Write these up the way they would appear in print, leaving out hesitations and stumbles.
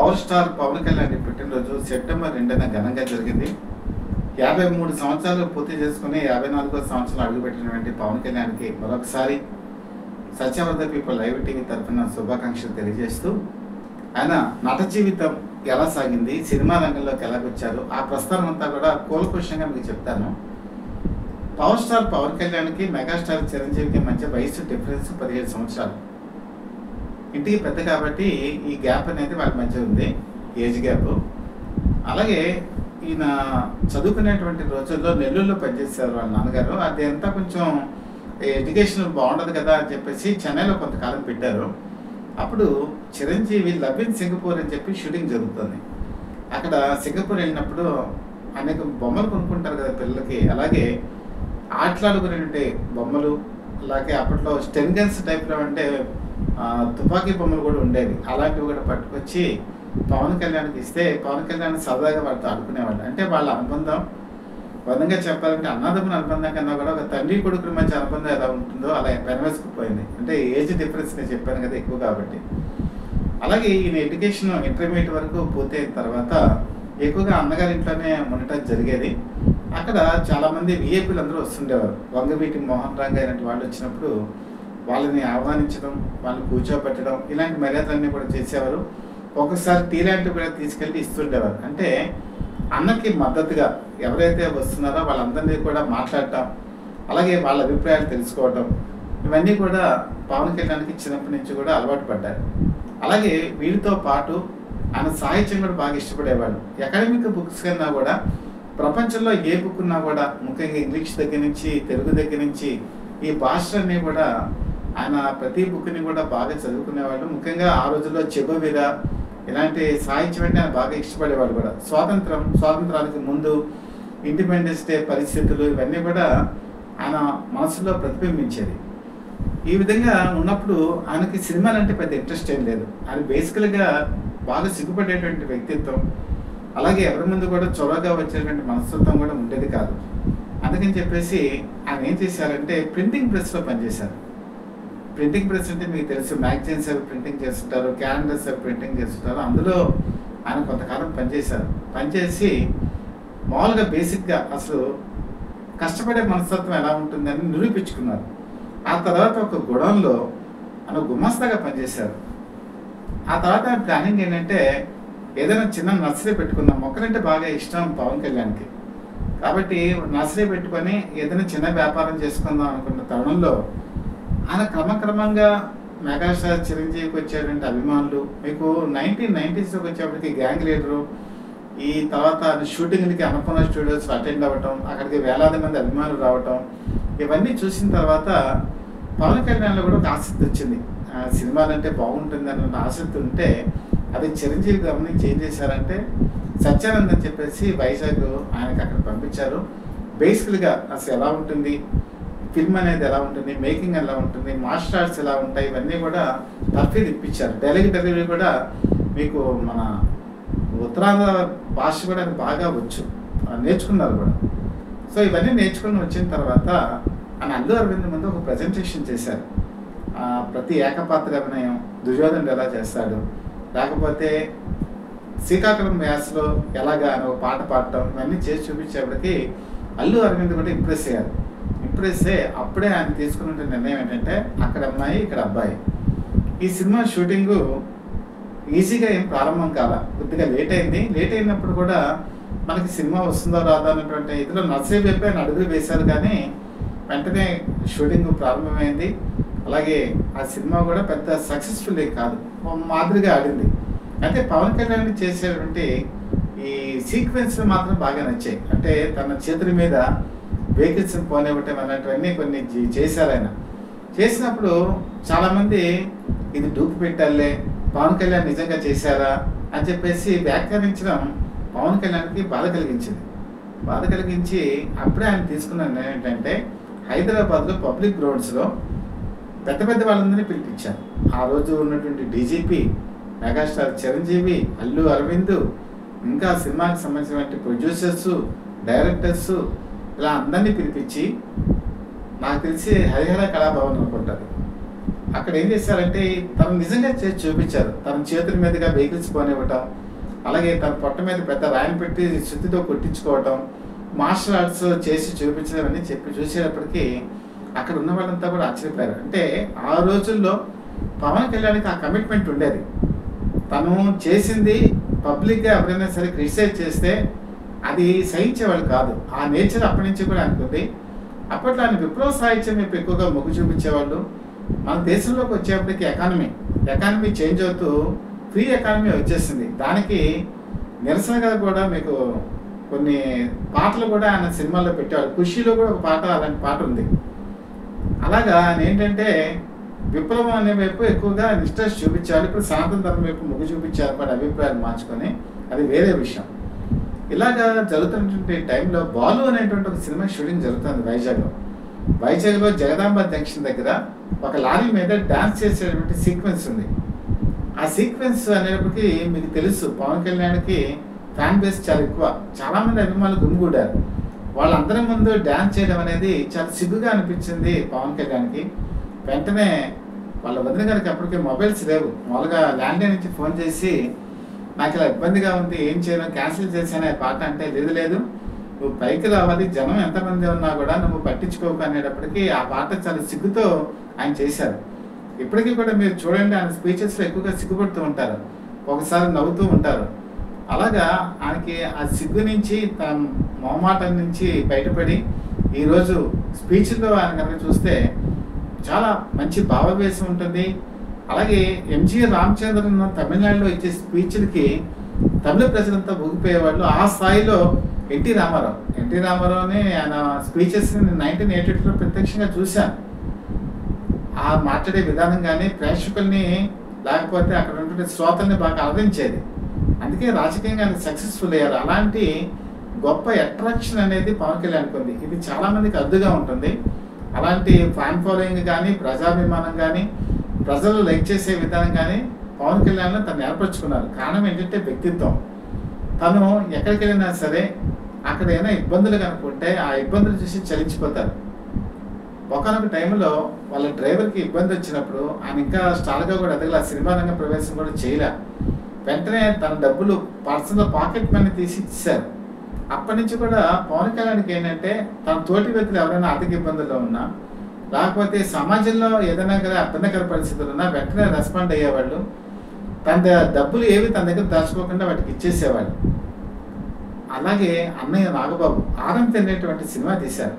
Power star Pawan Kalyan పుట్టినరోజు September 2న ఘనంగా జరిగింది. 53 సంవత్సరాలు పూర్తి చేసుకుని 54వ సంవత్సరం అడుగుపెట్టినటువంటి పవన్ కళ్యాణ్కి మరొకసారి సత్యవర్ధ పీపుల్ లైవ్ టీవీ తరఫున శుభాకాంక్షలు తెలియజేస్తూ, ఆయన నట జీవితం ఎలా సాగింది, సినిమా రంగంలోకి ఎలా వచ్చారు, ఆ ప్రస్థానం అంతా కూడా కూలకృష్ణంగా మీకు చెప్తాను. పవర్ స్టార్ పవన్ కళ్యాణ్కి మెగాస్టార్ చిరంజీవికి మధ్య వయసు డిఫరెన్స్ 17 సంవత్సరాలు. ఇంటికి పెద్ద కాబట్టి ఈ గ్యాప్ అనేది వాళ్ళ మధ్య ఉంది, ఏజ్ గ్యాప్. అలాగే ఈయన చదువుకునేటువంటి రోజుల్లో నెల్లూరులో పనిచేశారు వాళ్ళ నాన్నగారు. అది అంతా కొంచెం ఎడ్యుకేషన్ బాగుండదు కదా అని చెప్పేసి చెన్నైలో కొంతకాలం పెట్టారు. అప్పుడు చిరంజీవి లవ్ ఇన్ సింగపూర్ అని చెప్పి షూటింగ్ జరుగుతుంది. అక్కడ సింగపూర్ వెళ్ళినప్పుడు అనేక బొమ్మలు కొనుక్కుంటారు కదా పిల్లలకి, అలాగే ఆటలాడుకునేటువంటి బొమ్మలు, అలాగే అప్పట్లో స్టెన్ గన్స్ టైప్లో అంటే తుపాకీ బొమ్మలు కూడా ఉండేవి. అలాంటివి కూడా పట్టుకొచ్చి పవన్ కళ్యాణ్కి ఇస్తే పవన్ కళ్యాణ్ సరదాగా వాళ్ళతో ఆడుకునేవాళ్ళు. అంటే వాళ్ళ అనుబంధం బలంగా చెప్పాలంటే అన్నదమ్ముల అనుబంధం కన్నా కూడా ఒక తండ్రి కొడుకుల మధ్య అనుబంధం ఎలా ఉంటుందో అలా పెనవేసుకుపోయింది. అంటే ఏజ్ డిఫరెన్స్ నేను చెప్పాను కదా ఎక్కువ కాబట్టి. అలాగే ఈయన ఎడ్యుకేషన్ ఇంటర్మీడియట్ వరకు పూర్తయిన తర్వాత ఎక్కువగా అన్నగారి ఇంట్లోనే ఉండటం జరిగేది. అక్కడ చాలామంది విఐపీలు అందరూ వస్తుండేవారు. వంగవీటి మోహన్ రాంగ్ అయినట్టు వాళ్ళు వచ్చినప్పుడు వాళ్ళని ఆహ్వానించడం, వాళ్ళని కూర్చోబెట్టడం, ఇలాంటి మర్యాదలన్నీ కూడా చేసేవారు. ఒక్కొక్కసారి టీ లాంటివి కూడా తీసుకెళ్ళి ఇస్తుండేవారు. అంటే అన్నకి మద్దతుగా ఎవరైతే వస్తున్నారో వాళ్ళందరినీ కూడా మాట్లాడటం, అలాగే వాళ్ళ అభిప్రాయాలు తెలుసుకోవటం, ఇవన్నీ కూడా పవన్ కళ్యాణ్కి చిన్నప్పటి నుంచి కూడా అలవాటు పడ్డారు. అలాగే వీటితో పాటు ఆయన సాహిత్యం కూడా బాగా ఇష్టపడేవాళ్ళు. అకాడమిక్ బుక్స్ కన్నా కూడా ప్రపంచంలో ఏ బుక్ ఉన్నా కూడా, ముఖ్యంగా ఇంగ్లీష్ దగ్గర నుంచి తెలుగు దగ్గర నుంచి ఈ భాషలన్నీ కూడా ఆయన ప్రతి బుక్ని కూడా బాగా చదువుకునేవాళ్ళు. ముఖ్యంగా ఆ రోజుల్లో చెగోవీరా ఇలాంటి సాహిత్యం అంటే ఆయన బాగా ఇష్టపడేవాళ్ళు కూడా. స్వాతంత్రానికి ముందు ఇండిపెండెన్స్ డే పరిస్థితులు ఇవన్నీ కూడా ఆయన మనసులో ప్రతిబింబించేది. ఈ విధంగా ఉన్నప్పుడు ఆయనకి సినిమాలు అంటే పెద్ద ఇంట్రెస్ట్ ఏం లేదు. ఆయన బేసికల్గా బాగా సిగ్గుపడేటువంటి వ్యక్తిత్వం, అలాగే ఎవరి ముందు కూడా చొరవగా వచ్చేటువంటి మనస్తత్వం కూడా ఉండేది కాదు. అందుకని చెప్పేసి ఆయన ఏం చేశారంటే ప్రింటింగ్ ప్రెస్లో పనిచేశారు. ప్రింటింగ్ ప్రెస్ అంటే మీకు తెలుసు, మ్యాగజైన్స్ అవి ప్రింటింగ్ చేస్తుంటారు, క్యాలెండర్స్ అవి ప్రింటింగ్ చేస్తుంటారు. అందులో ఆయన కొంతకాలం పనిచేశారు. పనిచేసి మామూలుగా బేసిక్గా అసలు కష్టపడే మనస్తత్వం ఎలా ఉంటుందని నిరూపించుకున్నారు. ఆ తర్వాత ఒక గొడవల్లో ఆయన గుమస్తాగా పనిచేశారు. ఆ తర్వాత ప్లానింగ్ ఏంటంటే ఏదైనా చిన్న నర్సరీ పెట్టుకుందాం, మొక్కలంటే బాగా ఇష్టం పవన్ కళ్యాణ్కి. కాబట్టి నర్సరీ పెట్టుకొని ఏదైనా చిన్న వ్యాపారం చేసుకుందాం అనుకున్న తరుణంలో ఆయన క్రమక్రమంగా మెగాస్టార్ చిరంజీవికి వచ్చేటువంటి అభిమానులు, మీకు 1990స్లోకి వచ్చేప్పటికి గ్యాంగ్ లీడరు, ఈ తర్వాత షూటింగ్లకి అన్నపూర్ణ స్టూడియోస్ అటెండ్ అవ్వటం, అక్కడికి వేలాది మంది అభిమానులు రావటం, ఇవన్నీ చూసిన తర్వాత పవన్ కళ్యాణ్లో కూడా ఒక ఆసక్తి వచ్చింది. సినిమాలంటే బాగుంటుంది అన్న ఆసక్తి ఉంటే అది చిరంజీవి గమనించి ఏం చేశారంటే సత్యానంద్ అని చెప్పేసి వైజాగ్ ఆయనకి అక్కడ పంపించారు. బేసికల్గా అసలు ఎలా ఉంటుంది ఫిల్మ్ అనేది, ఎలా ఉంటుంది మేకింగ్, ఎలా ఉంటుంది మార్షల్ ఆర్ట్స్ ఎలా ఉంటాయి, ఇవన్నీ కూడా తర్ఫీదు ఇప్పించారు. డెలివరీ కూడా మీకు మన ఉత్తరాంధ్ర భాష కూడా బాగా వచ్చు, నేర్చుకున్నారు కూడా. సో ఇవన్నీ నేర్చుకుని వచ్చిన తర్వాత ఆయన అల్లు అరవింద్ ముందు ఒక ప్రజెంటేషన్ చేశారు. ప్రతి ఏకపాత్ర అభినయం, దుర్యోధనుడు ఎలా చేస్తాడు, లేకపోతే శ్రీకాకుళం వ్యాసలో ఎలాగా అని ఒక పాట పాడటం, ఇవన్నీ చేసి చూపించేప్పటికి అల్లు అరవింద్ కూడా ఇంప్రెస్ అయ్యారు. ఇంప్రెస్ అయ్యి అప్పుడే ఆయన తీసుకున్న నిర్ణయం ఏంటంటే అక్కడ అమ్మాయి ఇక్కడ అబ్బాయి. ఈ సినిమా షూటింగు ఈజీగా ఏం ప్రారంభం కాల, కొద్దిగా లేట్ అయింది. లేట్ అయినప్పుడు కూడా మనకి సినిమా వస్తుందో రాదా అన్నటువంటి ఇదిలో నర్సరీ వైపు ఆయన అడుగులు వేశారు, కానీ వెంటనే షూటింగ్ ప్రారంభమైంది. అలాగే ఆ సినిమా కూడా పెద్ద సక్సెస్ఫుల్ కాదు, మాదిరిగా ఆడింది. అయితే పవన్ కళ్యాణ్ చేసేటువంటి ఈ సీక్వెన్స్లు మాత్రం బాగా నచ్చాయి. అంటే తన చేతుల మీద వెహికల్స్ పోనివ్వటం అన్నటువన్నీ కొన్ని చేశారు ఆయన. చేసినప్పుడు చాలామంది ఇది డూపు పెట్టాలే, పవన్ కళ్యాణ్ నిజంగా చేశారా అని చెప్పేసి వ్యాఖ్యానించడం పవన్ కళ్యాణ్కి బాధ కలిగించి అప్పుడే ఆయన తీసుకున్న నిర్ణయం ఏంటంటే హైదరాబాద్లో పబ్లిక్ గ్రౌండ్స్లో పెద్ద వాళ్ళందరినీ పిలిపించారు. ఆ రోజు ఉన్నటువంటి డీజీపీ, మెగాస్టార్ చిరంజీవి, అల్లు అరవింద్, ఇంకా సినిమాకి సంబంధించినటువంటి ప్రొడ్యూసర్స్, డైరెక్టర్స్, ఇలా అందరినీ పిలిపించి, నాకు తెలిసి హరిహర కళాభవన్ అనుకుంటారు, అక్కడ ఏం చేశారంటే తను నిజంగా చేసి చూపించారు. తన చేతుల మీదుగా వెహికల్స్ పోనివ్వటం, అలాగే తన పొట్ట మీద పెద్ద రాయిని పెట్టి సుత్తితో కొట్టించుకోవటం, మార్షల్ ఆర్ట్స్ చేసి చూపించలేమని చెప్పి చూసేటప్పటికి అక్కడ ఉన్న వాళ్ళంతా కూడా ఆశ్చర్యపోయారు. అంటే ఆ రోజుల్లో పవన్ కళ్యాణ్కి ఆ కమిట్మెంట్ ఉండేది. తను చేసింది పబ్లిక్గా ఎవరైనా సరే క్రిటిసైజ్ చేస్తే అది సహించేవాళ్ళు కాదు. ఆ నేచర్ అప్పటి నుంచి కూడా అనుకుంది. అప్పట్లో ఆయన విప్లవ సాహిత్యం వైపు ఎక్కువగా మొగ్గు చూపించేవాళ్ళు. మన దేశంలోకి వచ్చేప్పటికి ఎకానమీ చేంజ్ అవుతూ ఫ్రీ ఎకానమీ వచ్చేసింది. దానికి నిరసనగా కూడా మీకు కొన్ని పాటలు కూడా ఆయన సినిమాల్లో పెట్టేవాళ్ళు. ఖుషీలో కూడా ఒక పాట, అలాంటి పాట ఉంది. అలాగా ఆయన ఏంటంటే విప్లవం అనే వైపు ఎక్కువగా ఇంట్రెస్ట్ చూపించాలి. ఇప్పుడు సనాతన ధర్మం వైపు మొగ్గు చూపించారు కూడా, అభిప్రాయాలు మార్చుకొని, అది వేరే విషయం. ఇలాగా జరుగుతున్నటువంటి టైంలో బాలు అనేటువంటి ఒక సినిమా షూటింగ్ జరుగుతుంది వైజాగ్లో జగదాంబ జంక్షన్ దగ్గర ఒక లారీ మీద డాన్స్ చేసేటువంటి సీక్వెన్స్ ఉంది. ఆ సీక్వెన్స్ అనేటప్పటికీ మీకు తెలుసు, పవన్ కళ్యాణ్కి ఫ్యాన్ బేస్ చాలా ఎక్కువ, చాలామంది అభిమానులు గుమిగూడారు. వాళ్ళందరి ముందు డ్యాన్స్ చేయడం అనేది చాలా సిగ్గుగా అనిపించింది పవన్ కళ్యాణ్కి. వెంటనే వాళ్ళ వదిన గారికి అప్పటికే మొబైల్స్ లేవు. మామూలుగా ల్యాండ్లైన్ నుంచి ఫోన్ చేసి, నాకు ఇలా ఇబ్బందిగా ఉంది, ఏం చేయను, క్యాన్సిల్ చేశాను పాట అంటే, లేదు నువ్వు పైకి రావాలి, జనం ఎంతమంది ఉన్నా కూడా నువ్వు పట్టించుకోకు అనేటప్పటికీ ఆ పాట చాలా సిగ్గుతో ఆయన చేశారు. ఇప్పటికీ కూడా మీరు చూడండి, ఆయన స్పీచెస్లో ఎక్కువగా సిగ్గుపడుతూ ఉంటారు, ఒకసారి నవ్వుతూ ఉంటారు. అలాగా ఆయనకి ఆ సిగ్గు నుంచి, తన మొహమాటం నుంచి బయటపడి ఈరోజు స్పీచ్లో ఆయన కనుక చూస్తే చాలా మంచి భావవేశం ఉంటుంది. అలాగే ఎంజి రామచంద్రన్ తమిళనాడులో ఇచ్చే స్పీచ్లకి తమిళ ప్రజలంతా ఊగిపోయేవాళ్ళు. ఆ స్థాయిలో ఎన్టీ రామారావుని ఆయన స్పీచెస్ 1982లో ప్రత్యక్షంగా చూశాను. ఆ మాట్లాడే విధానం కానీ ప్రేక్షకుల్ని, లేకపోతే అక్కడ ఉంటుండే శ్రోతల్ని బాగా అలరించేది. అందుకే రాజకీయంగా ఆయన సక్సెస్ఫుల్ అయ్యారు. అలాంటి గొప్ప అట్రాక్షన్ అనేది పవన్ కళ్యాణ్కి ఉంది. ఇది చాలామందికి అద్దుగా ఉంటుంది. అలాంటి ఫ్యాన్ ఫాలోయింగ్ కానీ, ప్రజాభిమానం కానీ, ప్రజలు లైక్ చేసే విధానం కానీ పవన్ కళ్యాణ్లో తను ఏర్పరచుకున్నారు. కారణం ఏంటంటే వ్యక్తిత్వం. తను ఎక్కడికి వెళ్ళినా సరే అక్కడ ఏమైనా ఇబ్బందులు కనుక్కుంటే ఆ ఇబ్బందులు చూసి చలించిపోతారు. ఒకనొక టైంలో వాళ్ళ డ్రైవర్కి ఇబ్బంది వచ్చినప్పుడు ఆయన ఇంకా స్టార్గా కూడా ఎదగల, సినిమా రంగ ప్రవేశం కూడా చేయలే. వెంటనే తన డబ్బులు పర్సనల్ పాకెట్ మనీ తీసి ఇచ్చారు. అప్పటి నుంచి కూడా పవన్ కళ్యాణ్కి ఏంటంటే తన తోటి వ్యక్తులు ఎవరైనా ఆర్థిక ఇబ్బందుల్లో ఉన్నా, లేకపోతే సమాజంలో ఏదైనా కదా ఇబ్బందికర పరిస్థితులు ఉన్నా వెంటనే రెస్పాండ్ అయ్యేవాళ్ళు. తన డబ్బులు ఏవి తన దగ్గర దాచుకోకుండా వాటికి ఇచ్చేసేవాళ్ళు. అలాగే అన్నయ్య నాగబాబు ఆరంతి అనేటువంటి సినిమా తీశారు.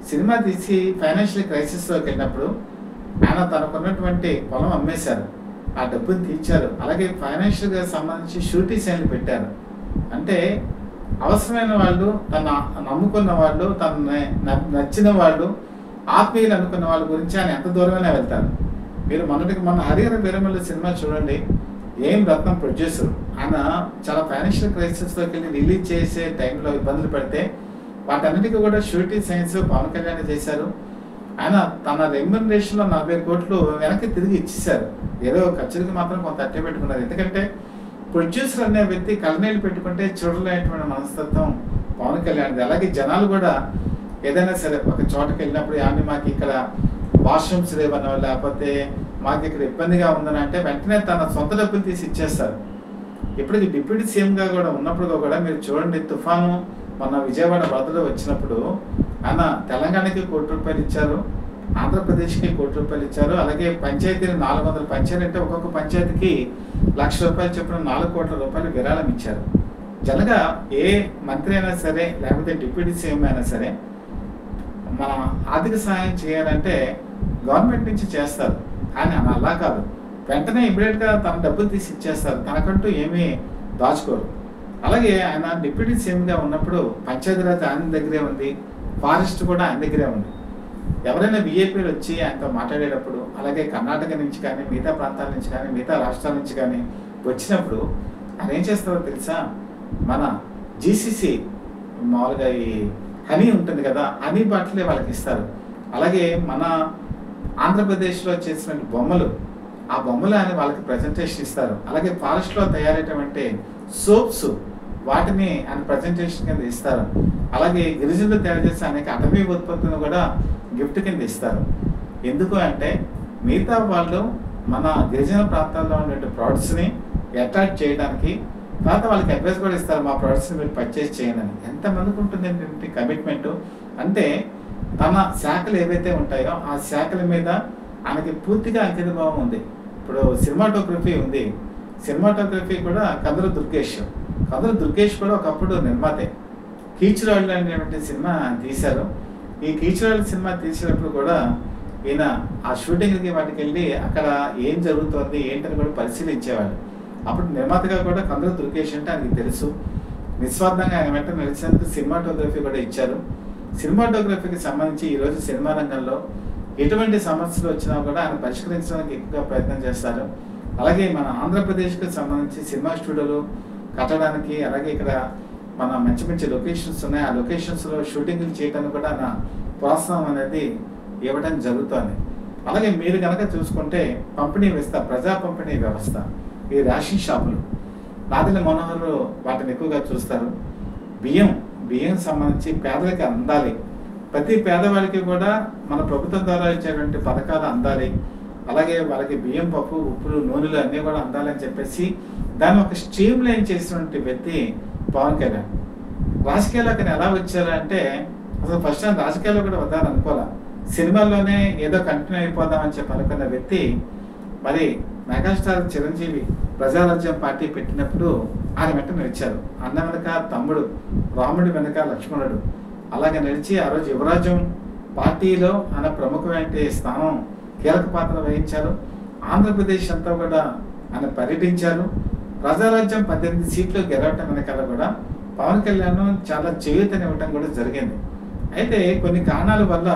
సినిమా తీసి ఫైనాన్షియల్ క్రైసిస్లోకి వెళ్ళినప్పుడు ఆయన తనకున్నటువంటి పొలం అమ్మేశారు, ఆ డబ్బుని తీర్చారు. అలాగే ఫైనాన్షియల్గా సంబంధించి షూరిటీ సైన్లు పెట్టారు. అంటే అవసరమైన వాళ్ళు, తన నమ్ముకున్న వాళ్ళు, తన నచ్చిన వాళ్ళు, ఆత్మీయులు అనుకున్న వాళ్ళ గురించి ఆయన ఎంత దూరమైనా వెళ్తారు. మీరు మొన్న హరిహర వీరమల్లి సినిమా చూడండి, ఏం రత్నం ప్రొడ్యూసర్, ఆయన చాలా ఫైనాన్షియల్ క్రైసిస్లోకి వెళ్ళి రిలీజ్ చేసే టైంలో ఇబ్బందులు పడితే వాటన్నిటికీ కూడా షూరిటీ సైన్స్ పవన్ కళ్యాణ్ చేశారు. ఆయన తన రెమ్యునరేషన్లో 40 కోట్లు వెనక్కి తిరిగి ఇచ్చేశారు. ఏదో ఖర్చులకి మాత్రం కొంత అట్టే పెట్టుకున్నారు. ఎందుకంటే ప్రొడ్యూసర్ అనే వ్యక్తి కళ్ళనీళ్ళు పెట్టుకుంటే చూడలేనటువంటి మనస్తత్వం పవన్ కళ్యాణ్ది. అలాగే జనాలు కూడా ఏదైనా సరే ఒక చోటకి వెళ్ళినప్పుడు ఏమని మాకు ఇక్కడ వాష్రూమ్స్ లేవనో, లేకపోతే మాకు ఇక్కడ ఇబ్బందిగా ఉందని అంటే వెంటనే తన సొంత డబ్బులు తీసి ఇచ్చేస్తారు. ఇప్పటికి డిప్యూటీ సీఎంగా కూడా ఉన్నప్పుడు కూడా మీరు చూడండి, తుఫాను మొన్న విజయవాడ వరదలు వచ్చినప్పుడు ఆయన తెలంగాణకి ₹1 ఇచ్చారు, ఆంధ్రప్రదేశ్కి ₹1 ఇచ్చారు. అలాగే పంచాయతీలు 400 పంచాయతీ అంటే ఒక్కొక్క పంచాయతీకి ₹1,00,000 చొప్పున ₹4 కోట్ల విరాళం ఇచ్చారు. జనగా ఏ మంత్రి అయినా సరే, లేకపోతే డిప్యూటీ సీఎం అయినా సరే, మన ఆర్థిక సహాయం చేయాలంటే గవర్నమెంట్ నుంచి చేస్తారు. కానీ అలా కాదు, వెంటనే ఇమీడియట్గా తన డబ్బులు తీసి ఇచ్చేస్తారు, తనకంటూ ఏమీ దాచుకోరు. అలాగే ఆయన డిప్యూటీ సీఎంగా ఉన్నప్పుడు పంచాయతీరాజ్ ఆయన దగ్గరే ఉంది, ఫారెస్ట్ కూడా ఆయన దగ్గరే ఉంది. ఎవరైనా విఐపీలు వచ్చి ఆయనతో మాట్లాడేటప్పుడు, అలాగే కర్ణాటక నుంచి కానీ, మిగతా ప్రాంతాల నుంచి కానీ, మిగతా రాష్ట్రాల నుంచి కానీ వచ్చినప్పుడు ఆయన ఏం చేస్తారో తెలుసా, మన జీసీసీ మామూలుగా ఈ హనీ ఉంటుంది కదా, హనీ బాటిలే వాళ్ళకి ఇస్తారు. అలాగే మన ఆంధ్రప్రదేశ్లో చేసిన బొమ్మలు, ఆ బొమ్మలు అని వాళ్ళకి ప్రజెంటేషన్ ఇస్తారు. అలాగే ఫారెస్ట్లో తయారైనటువంటి సోప్స్, వాటిని ఆయన ప్రజెంటేషన్ కింద ఇస్తారు. అలాగే గిరిజనులు తయారు చేసే అనేక అటవీ ఉత్పత్తులను కూడా గిఫ్ట్ కింద ఇస్తారు. ఎందుకు అంటే మిగతా వాళ్ళు మన గిరిజన ప్రాంతాల్లో ఉండే ప్రొడక్ట్స్ని అట్రాక్ట్ చేయడానికి, తర్వాత వాళ్ళకి అడ్వైస్ కూడా ఇస్తారు, మా ప్రొడక్ట్స్ని మీరు పర్చేస్ చేయండి. ఎంతమందికి ఉంటుంది ఏంటంటే కమిట్మెంట్. అంటే తన శాఖలు ఏవైతే ఉంటాయో ఆ శాఖల మీద ఆయనకి పూర్తిగా అంకిత భావం ఉంది. ఇప్పుడు సినిమాటోగ్రఫీ ఉంది, సినిమాటోగ్రఫీ కూడా కందుల దుర్గేష్ కూడా ఒకప్పుడు నిర్మాతే. కీచురాళ్ళు అనేటువంటి సినిమా తీశారు. ఈ కీచురాళ్ళు సినిమా తీసినప్పుడు కూడా ఈయన ఆ షూటింగ్కి వాటికి వెళ్ళి అక్కడ ఏం జరుగుతుంది ఏంటని కూడా పరిశీలించేవాడు. అప్పుడు నిర్మాతగా కూడా కందుల దుర్గేష్ అంటే ఆయనకి తెలుసు. నిస్వార్థంగా ఆయన వెంట నడిచేందుకు సినిమాటోగ్రఫీ కూడా ఇచ్చారు. సినిమాటోగ్రఫీకి సంబంధించి ఈరోజు సినిమా రంగంలో ఎటువంటి సమస్యలు వచ్చినా కూడా ఆయన పరిష్కరించడానికి ఎక్కువగా ప్రయత్నం చేస్తారు. అలాగే మన ఆంధ్రప్రదేశ్కి సంబంధించి సినిమా స్టూడియోలు కట్టడానికి, అలాగే ఇక్కడ మన మంచి మంచి లొకేషన్స్ ఉన్నాయి, ఆ లొకేషన్స్లో షూటింగ్లు చేయడానికి కూడా ఆయన ప్రోత్సాహం అనేది ఇవ్వడం జరుగుతుంది. అలాగే మీరు కనుక చూసుకుంటే పంపిణీ వ్యవస్థ, ప్రజా పంపిణీ వ్యవస్థ, ఈ రేషన్ షాపులు, నాదెళ్ల మనోహర్ వాటిని ఎక్కువగా చూస్తారు. బియ్యం సంబంధించి పేదలకి అందాలి, ప్రతి పేదవాడికి కూడా మన ప్రభుత్వం ద్వారా ఇచ్చేటువంటి పథకాలు అందాలి, అలాగే వాళ్ళకి బియ్యం, పప్పు, ఉప్పులు, నూనెలు అన్నీ కూడా అందాలని చెప్పేసి దాన్ని ఒక స్ట్రీమ్ లైన్ చేసినటువంటి వ్యక్తి పవన్ కళ్యాణ్. రాజకీయాల్లోకి ఎలా వచ్చారంటే అసలు ఫస్ట్ టైం రాజకీయాల్లో కూడా వద్దాని అనుకోలే, సినిమాల్లోనే ఏదో కంటిన్యూ అయిపోదామని చెప్పి అనుకున్న వ్యక్తి మరి మెగాస్టార్ చిరంజీవి ప్రజారాజ్యం పార్టీ పెట్టినప్పుడు ఆయన వెంట నడిచారు. అన్న వెనక తమ్ముడు, రాముడి వెనక లక్ష్మణుడు, అలాగే నడిచి ఆ రోజు యువరాజ్యం పార్టీలో ఆయన ప్రముఖమైన స్థానం, కీలక పాత్ర వహించారు. ఆంధ్రప్రదేశ్ అంతా కూడా ఆయన పర్యటించారు. ప్రజారాజ్యం 18 సీట్లు గెలవటం వెనకాల కూడా పవన్ కళ్యాణ్ చాలా చేయూతనివ్వటం కూడా జరిగింది. అయితే కొన్ని కారణాల వల్ల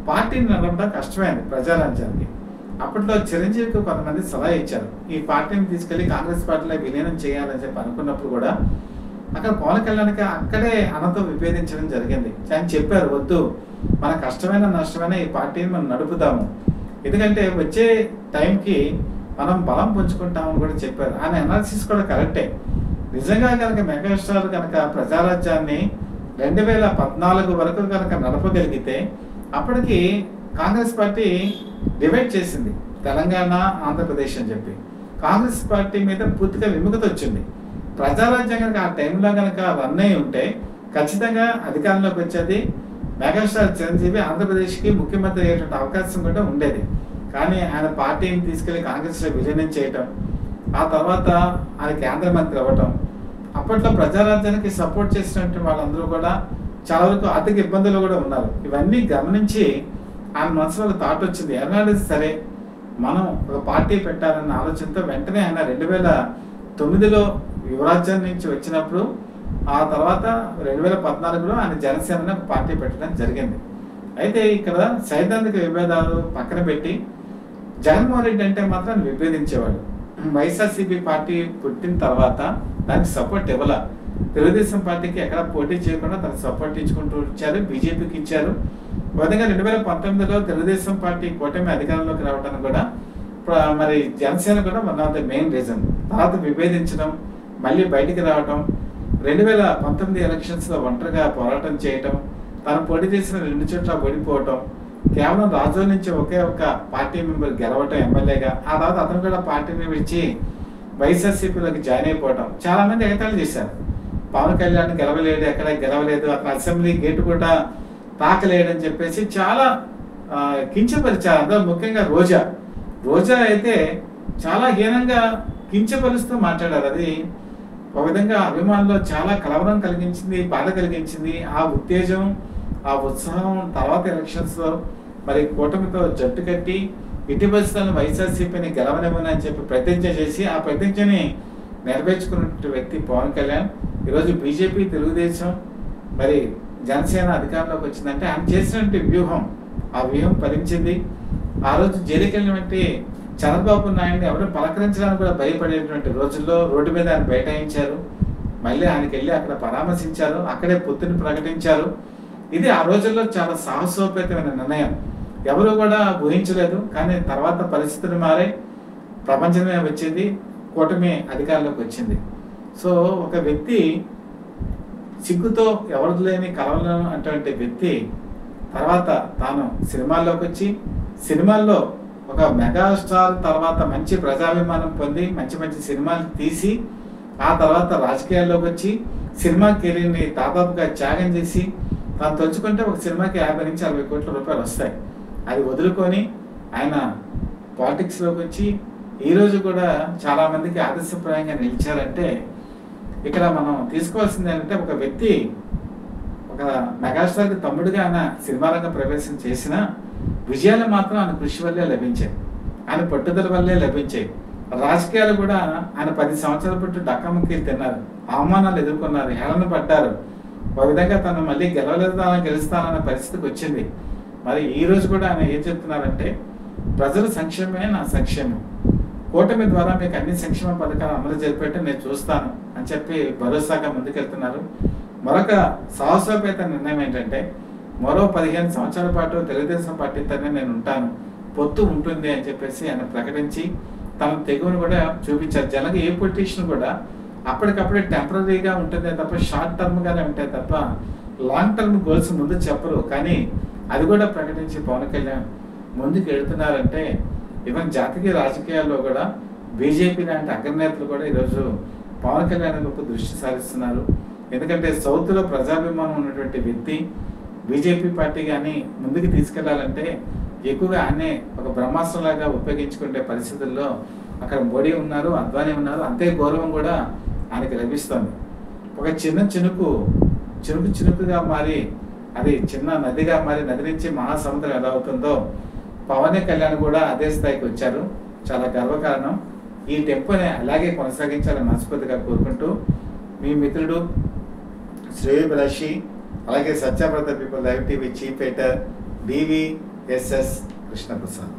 పార్టీని నడవడం కష్టమైంది ప్రజారాజ్యానికి. అప్పట్లో చిరంజీవికి కొంతమంది సలహా ఇచ్చారు, ఈ పార్టీని తీసుకెళ్లి కాంగ్రెస్ పార్టీలో విలీనం చేయాలని చెప్పి అనుకున్నప్పుడు కూడా అక్కడ పవన్ కళ్యాణ్కి అక్కడే అన్నతో విభేదించడం జరిగింది. ఆయన చెప్పారు, వద్దు, మన కష్టమైన నష్టమైన ఈ పార్టీని మనం నడుపుదాము, ఎందుకంటే వచ్చే టైంకి మనం బలం పుంజుకుంటామని కూడా చెప్పారు. ఆయన అనాలిసిస్ కూడా కరెక్టే. నిజంగా కనుక మెగాస్టార్ కనుక ప్రజారాజ్యాన్ని 2014 వరకు కనుక నడపగలిగితే అప్పటికి కాంగ్రెస్ పార్టీ డివైడ్ చేసింది, తెలంగాణ, ఆంధ్రప్రదేశ్ అని చెప్పి. కాంగ్రెస్ పార్టీ మీద పూర్తిగా విముఖత వచ్చింది. ప్రజారాజ్యం కనుక ఆ టైంలో కనుక రన్ అయి ఉంటే ఖచ్చితంగా అధికారంలోకి వచ్చేది. మెగాస్టార్ చిరంజీవి ఆంధ్రప్రదేశ్కి ముఖ్యమంత్రి అయ్యేటువంటి అవకాశం కూడా ఉండేది. కానీ ఆయన పార్టీని తీసుకెళ్లి కాంగ్రెస్లో విలీనం చేయటం, ఆ తర్వాత ఆయన కేంద్ర మంత్రి అవ్వటం, అప్పట్లో ప్రజారాజ్యానికి సపోర్ట్ చేసినటువంటి వాళ్ళందరూ కూడా చాలా వరకు ఆర్థిక ఇబ్బందులు కూడా ఉన్నారు. ఇవన్నీ గమనించి ఆయన మనసులో ఒక థాట్ వచ్చింది, ఎర్నాడు సరే మనం ఒక పార్టీ పెట్టాలన్న ఆలోచనతో వెంటనే ఆయన 2009లో యువరాజ్యం నుంచి వచ్చినప్పుడు, ఆ తర్వాత 2014లో ఆయన జనసేన ఒక పార్టీ పెట్టడం జరిగింది. అయితే ఇక్కడ సైద్ధాంతిక విభేదాలు పక్కన పెట్టి జగన్మోహన్ రెడ్డి అంటే మాత్రం విభేదించేవాడు. వైఎస్ఆర్సీపీ పార్టీ పుట్టిన తర్వాత దానికి సపోర్ట్ ఇవ్వాల, తెలుగుదేశం పార్టీకి ఎక్కడ పోటీ చేయకుండా తనకు సపోర్ట్ ఇచ్చుకుంటూ ఇచ్చారు, బీజేపీకి ఇచ్చారు. విధంగా 2019లో తెలుగుదేశం పార్టీ కూటమి అధికారంలోకి రావడానికి కూడా మరి జనసేన కూడా one of the main reason. తర్వాత విభేదించడం, మళ్ళీ బయటికి రావటం, 2019 ఎలక్షన్స్లో ఒంటరిగా పోరాటం చేయటం, తను పోటీ చేసిన 2 చోట్ల ఓడిపోవటం, కేవలం రాజు నుంచి ఒకే ఒక పార్టీ మెంబర్ గెలవటం ఎమ్మెల్యేగా, ఆ తర్వాత అతను కూడా పార్టీని విడిచి వైఎస్ఆర్సీపీలోకి జాయిన్ అయిపోవటం. చాలా మంది ఎగతాళి చేశారు, పవన్ కళ్యాణ్ గెలవలేడు, ఎక్కడ గెలవలేదు, అతను అసెంబ్లీ గేటు కూడా తాకలేడని చెప్పేసి చాలా కించపరిచారు. అందులో ముఖ్యంగా రోజా అయితే చాలా హీనంగా కించపరుస్తూ మాట్లాడారు. అది ఒక విధంగా అభిమానుల్లో చాలా కలవరం కలిగించింది, బాధ కలిగించింది. ఆ ఉత్తేజం, ఆ ఉత్సాహం తర్వాత ఎలక్షన్స్లో మరి కూటమితో జట్టు కట్టి ఇటు పరిస్థితులను వైఎస్ఆర్సీపీని గెలవనివ్వని అని చెప్పి ప్రతిజ్ఞ చేసి ఆ ప్రతిజ్ఞని నెరవేర్చుకున్న వ్యక్తి పవన్ కళ్యాణ్. ఈరోజు బీజేపీ, తెలుగుదేశం, మరి జనసేన అధికారంలోకి వచ్చిందంటే ఆయన చేసినటువంటి వ్యూహం, ఆ వ్యూహం ఫలించింది. ఆ రోజు జైలుకి వెళ్ళినటువంటి చంద్రబాబు నాయుడిని ఎవరు పలకరించడానికి కూడా భయపడేటువంటి రోజుల్లో రోడ్డు మీద ఆయన బైఠాయించారు. మళ్ళీ ఆయనకి వెళ్ళి అక్కడ పరామర్శించారు, అక్కడే పొత్తుని ప్రకటించారు. ఇది ఆ రోజుల్లో చాలా సాహసోపేతమైన నిర్ణయం, ఎవరు కూడా ఊహించలేదు. కానీ తర్వాత పరిస్థితులు మారే, ప్రపంచమే వచ్చింది, కూటమి అధికారంలోకి వచ్చింది. సో ఒక వ్యక్తి సిగ్గుతో ఎవరు లేని కలవలను అటువంటి వ్యక్తి తర్వాత తాను సినిమాల్లోకి వచ్చి సినిమాల్లో ఒక మెగాస్టార్ తర్వాత మంచి ప్రజాభిమానం పొంది మంచి మంచి సినిమాలు తీసి ఆ తర్వాత రాజకీయాల్లోకి వచ్చి సినిమా కెరీర్ని దాదాపుగా త్యాగం చేసి తాను తలుచుకుంటే ఒక సినిమాకి 50 నుంచి 60 కోట్ల రూపాయలు వస్తాయి. అది వదులుకొని ఆయన పాలిటిక్స్లోకి వచ్చి ఈరోజు కూడా చాలామందికి ఆదర్శప్రాయంగా నిలిచారంటే ఇక్కడ మనం తీసుకోవాల్సింది ఏంటంటే ఒక వ్యక్తి ఒక మెగాస్టార్కి తమ్ముడుగా ఆయన సినిమా రంగ ప్రవేశం చేసిన విజయాలు మాత్రం ఆయన కృషి వల్లే లభించాయి, ఆయన పట్టుదల వల్లే లభించాయి. రాజకీయాలు కూడా ఆయన 10 సంవత్సరాల పాటు డక్కాముక్కీలు తిన్నారు, అవమానాలు ఎదుర్కొన్నారు, హేళన పడ్డారు. ఒక విధంగా తను మళ్ళీ గెలుస్తానన్న పరిస్థితికి వచ్చింది. మరి ఈ రోజు కూడా ఆయన ఏం చెప్తున్నారంటే ప్రజల సంక్షేమమే నా సంక్షేమం, కూటమి ద్వారా మీకు అన్ని సంక్షేమ పథకాలు అమలు జరిపేట్టు నేను చూస్తాను అని చెప్పి భరోసాగా ముందుకెళ్తున్నారు. మరొక సాహసోపేత నిర్ణయం ఏంటంటే మరో 15 సంవత్సరాల పాటు తెలుగుదేశం పార్టీతోనే నేను ఉంటాను, పొత్తు ఉంటుంది అని చెప్పేసి ఆయన ప్రకటించి తన తెగువను కూడా చూపించారు. జనగా ఏ పొలిటీషియన్ కూడా అప్పటికప్పుడే టెంపరీగా ఉంటుందే తప్ప షార్ట్ టర్మ్గానే ఉంటాయి తప్ప లాంగ్ టర్మ్ గోల్స్ ముందు చెప్పరు. కానీ అది కూడా ప్రకటించి పవన్ కళ్యాణ్ ముందుకు వెళుతున్నారంటే ఈవెన్ జాతీయ రాజకీయాల్లో కూడా బీజేపీ లాంటి అగ్రనేతలు కూడా ఈరోజు పవన్ కళ్యాణ్ వైపు దృష్టి సారిస్తున్నారు. ఎందుకంటే సౌత్లో ప్రజాభిమానం ఉన్నటువంటి వ్యక్తి బీజేపీ పార్టీ కానీ ముందుకు తీసుకెళ్లాలంటే ఎక్కువగా ఆయనే ఒక బ్రహ్మాస్త్రంలాగా ఉపయోగించుకునే పరిస్థితుల్లో అక్కడ మోడీ ఉన్నారు, అద్వానీ ఉన్నారు, అంతే గౌరవం కూడా ఆయనకి లభిస్తుంది. ఒక చిన్న చినుకుగా మారి అది చిన్న నదిగా మారి నది నుంచి మహాసముద్రం ఎలా అవుతుందో పవన్ కళ్యాణ్ కూడా అదే స్థాయికి వచ్చారు. చాలా గర్వకారణం. ఈ టెంపోని అలాగే కొనసాగించాలని మనస్ఫూర్తిగా కోరుకుంటూ మీ మిత్రుడు శ్రేయోభిలాషి అలాగే Satyavrata people live TV chief editor DVSS Krishnaprasad.